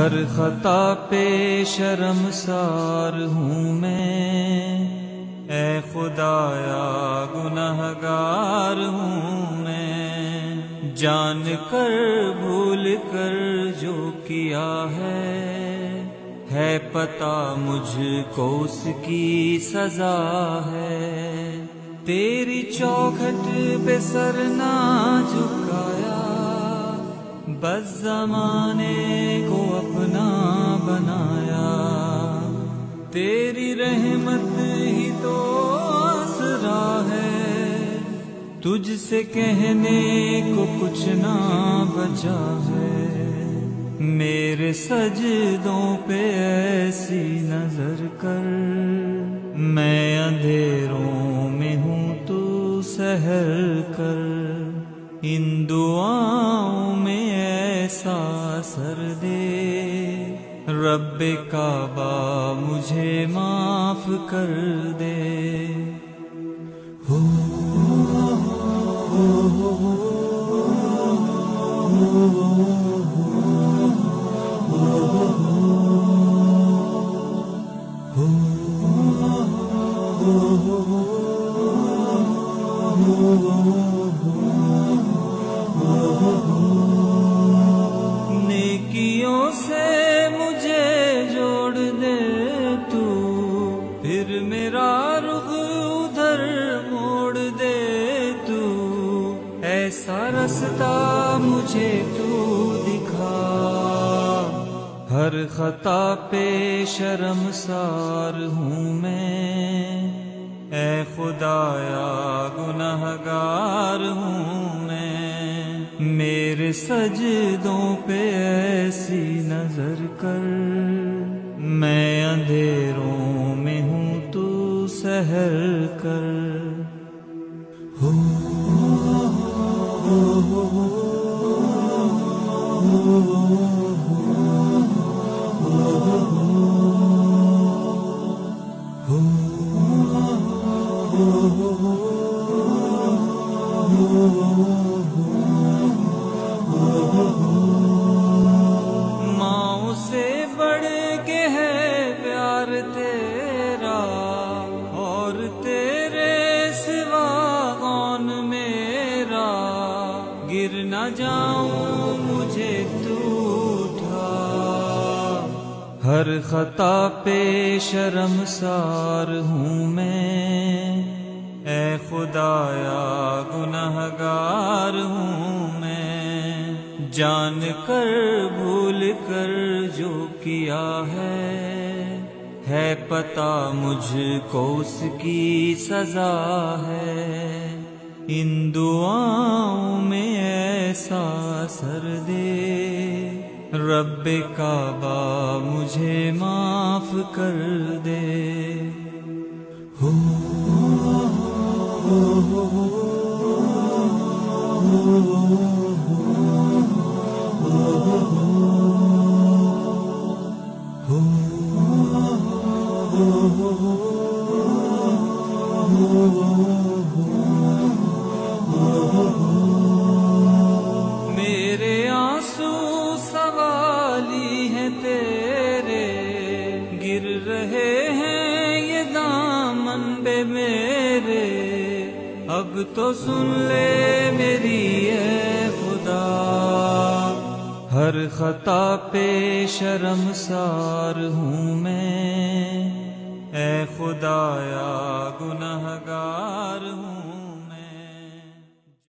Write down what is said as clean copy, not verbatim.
ہر خطا پہ شرمسار ہوں میں، اے خدایا گنہگار ہوں میں، جان کر بھول کر جو کیا ہے پتہ مجھ کو اس کی سزا ہے۔ تیری چوکھٹ پہ سر نہ جھکایا، بس زمانے کو اپنا بنایا، تیری رحمت ہی تو آسرا ہے، تجھ سے کہنے کو کچھ نہ بچا ہے۔ میرے سجدوں پہ ایسی نظر کر، میں اندھیروں میں ہوں تو سحر کر، ان دعاؤں میں ایسا اثر دے، رب کعبہ مجھے معاف کر دے۔ نیکیوں سے مجھے جوڑ دے تو، پھر میرا رخ ادھر موڑ دے تو، ایسا رستہ مجھے تو دکھا، ہر خطا پہ شرمسار ہوں میں، اے خدایا گنہگار ہوں میں، میرے سجدوں پہ ایسی نظر کر، میں اندھیروں میں ہوں تو سحر کر۔ ماؤں سے بڑھ کے ہے پیار تیرا، اور تیرے سوا کون میرا، گر نہ جاؤں مجھے تو اٹھا، ہر خطا پہ شرمسار ہوں میں، اے خدایا گنہگار ہوں میں، جان کر بھول کر جو کیا ہے پتہ مجھ کو اس کی سزا ہے، ان دعاؤں میں ایسا اثر دے، رب کعبہ مجھے معاف کر دے۔ میرے آنسو سوالی ہیں تیرے، گر رہے ہیں یہ دامن پہ میرے، اب تو سن لے میری اے خدا، ہر خطا پہ شرمسار ہوں میں، اے خدایا گنہگار ہوں۔